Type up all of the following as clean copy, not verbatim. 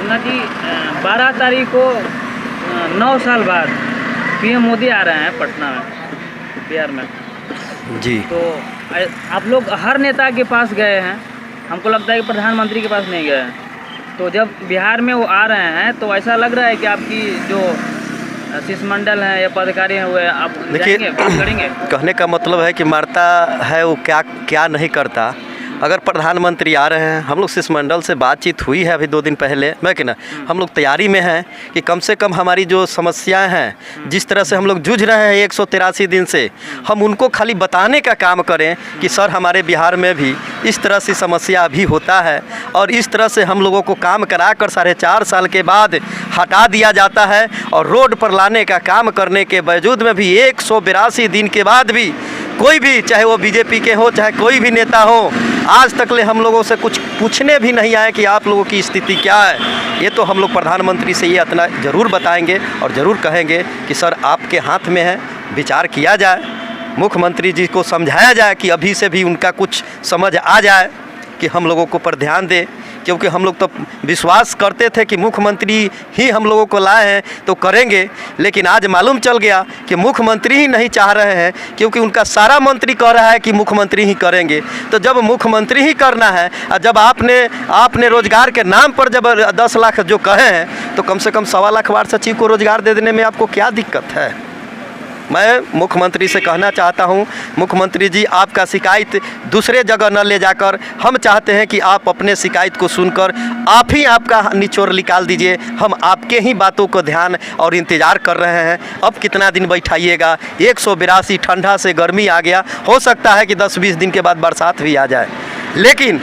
मुन्ना जी 12 तारीख को 9 साल बाद पीएम मोदी आ रहे हैं पटना में, बिहार में जी। तो आप लोग हर नेता के पास गए हैं, हमको लगता है कि प्रधानमंत्री के पास नहीं गए हैं। तो जब बिहार में वो आ रहे हैं तो ऐसा लग रहा है कि आपकी जो शिष्टमंडल है या पदाधिकारी हैं वो आप देखिए, करेंगे। कहने का मतलब है कि मारता है वो क्या क्या नहीं करता। अगर प्रधानमंत्री आ रहे हैं, हम लोग शिष्टमंडल से बातचीत हुई है अभी 2 दिन पहले, मैं कि ना, हम लोग तैयारी में हैं कि कम से कम हमारी जो समस्याएं हैं, जिस तरह से हम लोग जूझ रहे हैं 183 दिन से, हम उनको खाली बताने का काम करें कि सर हमारे बिहार में भी इस तरह से समस्या अभी होता है और इस तरह से हम लोगों को काम कराकर 4.5 साल के बाद हटा दिया जाता है और रोड पर लाने का काम करने के बावजूद में भी 182 दिन के बाद भी कोई भी, चाहे वो बीजेपी के हो चाहे कोई भी नेता हो, आज तक ले हम लोगों से कुछ पूछने भी नहीं आए कि आप लोगों की स्थिति क्या है। ये तो हम लोग प्रधानमंत्री से ये इतना ज़रूर बताएंगे और ज़रूर कहेंगे कि सर आपके हाथ में है, विचार किया जाए, मुख्यमंत्री जी को समझाया जाए कि अभी से भी उनका कुछ समझ आ जाए कि हम लोगों को पर ध्यान दे, क्योंकि हम लोग तो विश्वास करते थे कि मुख्यमंत्री ही हम लोगों को लाए हैं तो करेंगे, लेकिन आज मालूम चल गया कि मुख्यमंत्री ही नहीं चाह रहे हैं, क्योंकि उनका सारा मंत्री कह रहा है कि मुख्यमंत्री ही करेंगे। तो जब मुख्यमंत्री ही करना है और जब आपने रोजगार के नाम पर जब 10 लाख जो कहे हैं, तो कम से कम 1.25 लाख वार्ड सचिव को रोजगार दे देने में आपको क्या दिक्कत है। मैं मुख्यमंत्री से कहना चाहता हूं, मुख्यमंत्री जी आपका शिकायत दूसरे जगह न ले जाकर, हम चाहते हैं कि आप अपने शिकायत को सुनकर आप ही आपका निचोड़ निकाल दीजिए। हम आपके ही बातों को ध्यान और इंतज़ार कर रहे हैं। अब कितना दिन बैठाइएगा, 182 ठंडा से गर्मी आ गया, हो सकता है कि 10-20 दिन के बाद बरसात भी आ जाए, लेकिन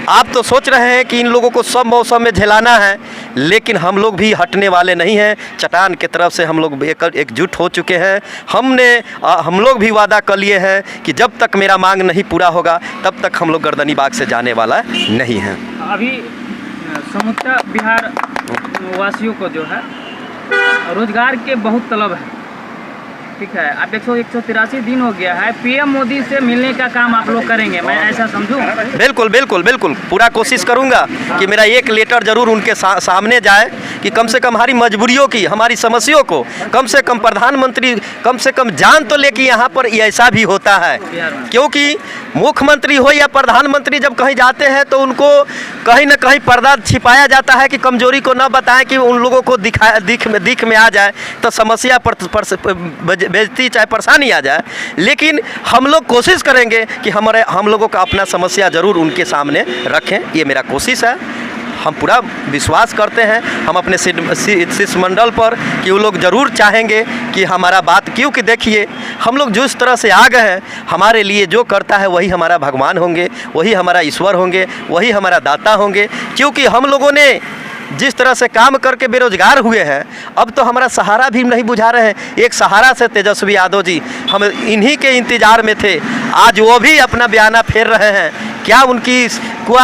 आप तो सोच रहे हैं कि इन लोगों को सब मौसम में झेलाना है, लेकिन हम लोग भी हटने वाले नहीं हैं। चट्टान की तरफ से हम लोग एकजुट हो चुके हैं। हम लोग भी वादा कर लिए हैं कि जब तक मेरा मांग नहीं पूरा होगा तब तक हम लोग गर्दनी बाग से जाने वाला नहीं हैं। अभी समूचा बिहार वासियों को जो है रोजगार के बहुत तलब है, ठीक है। अब 183 दिन हो गया है, पीएम मोदी से मिलने का काम आप लोग करेंगे, मैं ऐसा समझूं? बिल्कुल बिल्कुल बिल्कुल, पूरा कोशिश करूंगा कि मेरा एक लेटर जरूर उनके सामने जाए कि कम से कम हमारी मजबूरियों की, हमारी समस्याओं को कम से कम प्रधानमंत्री कम से कम जान तो ले कि यहाँ पर ऐसा भी होता है। क्योंकि मुख्यमंत्री हो या प्रधानमंत्री जब कहीं जाते हैं तो उनको कहीं ना कहीं पर्दा छिपाया जाता है कि कमजोरी को न बताएं कि उन लोगों को दिख में आ जाए तो समस्या बेइज्जती चाहे परेशानी आ जाए। लेकिन हम लोग कोशिश करेंगे कि हम लोगों का अपना समस्या ज़रूर उनके सामने रखें, ये मेरा कोशिश है। हम पूरा विश्वास करते हैं हम अपने शिष्टमंडल पर कि वो लोग ज़रूर चाहेंगे कि हमारा बात, क्योंकि देखिए हम लोग जिस तरह से आ गए हैं, हमारे लिए जो करता है वही हमारा भगवान होंगे, वही हमारा ईश्वर होंगे, वही हमारा दाता होंगे। क्योंकि हम लोगों ने जिस तरह से काम करके बेरोजगार हुए हैं, अब तो हमारा सहारा भी नहीं बुझा रहे हैं। एक सहारा से तेजस्वी यादव जी, हम इन्हीं के इंतज़ार में थे, आज वो भी अपना बयाना फेर रहे हैं। क्या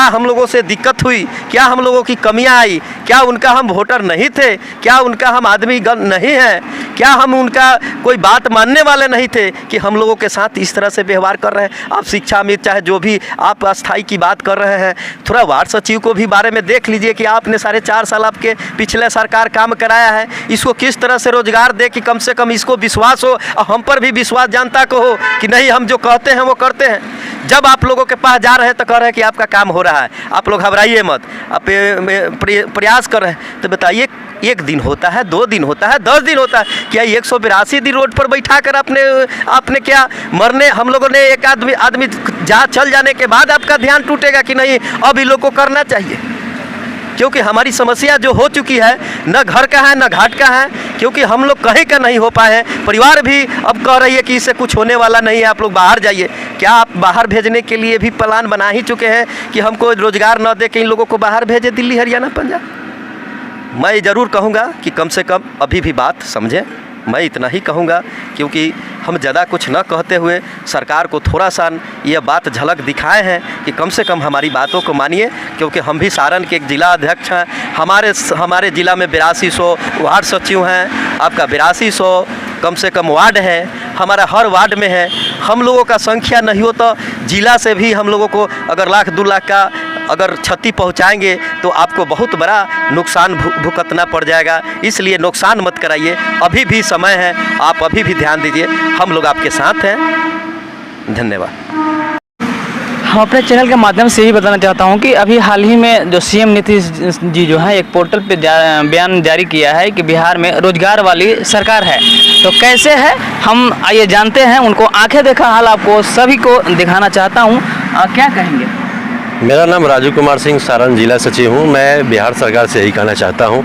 हम लोगों से दिक्कत हुई, क्या हम लोगों की कमियां आई, क्या उनका हम वोटर नहीं थे, क्या उनका हम आदमी गण नहीं हैं, क्या हम उनका कोई बात मानने वाले नहीं थे कि हम लोगों के साथ इस तरह से व्यवहार कर रहे हैं। आप शिक्षा में चाहे जो भी आप अस्थाई की बात कर रहे हैं, थोड़ा वार्ड सचिव को भी बारे में देख लीजिए कि आपने 4.5 साल आपके पिछले सरकार काम कराया है, इसको किस तरह से रोजगार दे कि कम से कम इसको विश्वास हो और हम पर भी विश्वास जनता को हो कि नहीं हम जो कहते हैं वो करते हैं। जब आप लोगों के पास जा रहे हैं तो कह रहे हैं कि आपका काम हो रहा है, आप लोग घबराइए मत, आप प्रयास कर रहे हैं। तो बताइए, 1 दिन होता है, 2 दिन होता है, 10 दिन होता है, क्या 182 दिन रोड पर बैठा कर आपने क्या मरने, हम लोगों ने एक आदमी चल जाने के बाद आपका ध्यान टूटेगा कि नहीं अब इन लोग को करना चाहिए। क्योंकि हमारी समस्या जो हो चुकी है, न घर का है न घाट का है, क्योंकि हम लोग कहीं का नहीं हो पाए हैं। परिवार भी अब कह रही है कि इससे कुछ होने वाला नहीं है, आप लोग बाहर जाइए। क्या आप बाहर भेजने के लिए भी प्लान बना ही चुके हैं कि हमको रोजगार न दे के इन लोगों को बाहर भेजे, दिल्ली, हरियाणा, पंजाब? मैं ज़रूर कहूँगा कि कम से कम अभी भी बात समझें। मैं इतना ही कहूँगा, क्योंकि हम ज़्यादा कुछ न कहते हुए सरकार को थोड़ा सा ये बात झलक दिखाए हैं कि कम से कम हमारी बातों को मानिए। क्योंकि हम भी सारण के एक जिला अध्यक्ष हैं, हमारे ज़िला में 8200 वार्ड सचिव हैं, आपका 8200 कम से कम वार्ड है, हमारा हर वार्ड में है। हम लोगों का संख्या नहीं हो तो जिला से भी हम लोगों को अगर 1-2 लाख का अगर क्षति पहुंचाएंगे तो आपको बहुत बड़ा नुकसान भुगतना पड़ जाएगा। इसलिए नुकसान मत कराइए, अभी भी समय है, आप अभी भी ध्यान दीजिए, हम लोग आपके साथ हैं। धन्यवाद। हम अपने चैनल के माध्यम से ही बताना चाहता हूं कि अभी हाल ही में जो सीएम नीतीश जी जो है एक पोर्टल पे बयान जारी किया है कि बिहार में रोजगार वाली सरकार है। तो कैसे है हम आइए जानते हैं, उनको आंखें देखा हाल आपको सभी को दिखाना चाहता हूं। क्या कहेंगे? मेरा नाम राजू कुमार सिंह, सारण जिला सचिव हूँ। मैं बिहार सरकार से यही कहना चाहता हूँ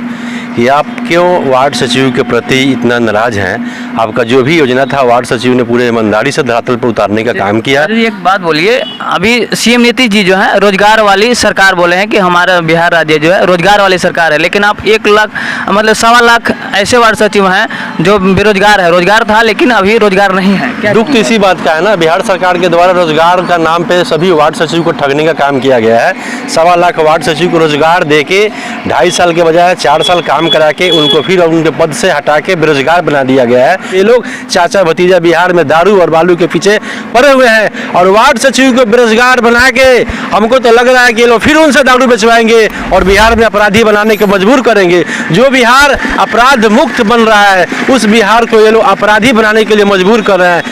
कि आप क्यों वार्ड सचिव के प्रति इतना नाराज़ हैं। आपका जो भी योजना था वार्ड सचिव ने पूरे ईमानदारी से धरातल पर उतारने का काम किया। एक बात बोलिए, अभी सीएम नीतीश जी जो है रोजगार वाली सरकार बोले हैं कि हमारा बिहार राज्य जो है रोजगार वाली सरकार है, लेकिन आप 1 लाख मतलब 1.25 लाख ऐसे वार्ड सचिव हैं जो बेरोजगार है। रोजगार था लेकिन अभी रोजगार नहीं है। क्या दुख तो इसी बात का है ना, बिहार सरकार के द्वारा रोजगार का नाम पे सभी वार्ड सचिव को ठगने का काम किया गया है। 1.25 लाख वार्ड सचिव को रोजगार दे के 2.5 साल के बजाय 4 साल काम करा के उनको फिर उनके पद से हटा के बेरोजगार बना दिया गया है। ये लोग चाचा भतीजा बिहार में दारू और बालू के पीछे पड़े हुए हैं और वार्ड सचिव को बेरोजगार बना के हमको तो लग रहा है कि ये लोग फिर उनसे दारू बेचवाएंगे और बिहार में अपराधी बनाने को मजबूर करेंगे। जो बिहार अपराध मुक्त बन रहा है उस बिहार को ये लोग अपराधी बनाने के लिए मजबूर कर रहे हैं।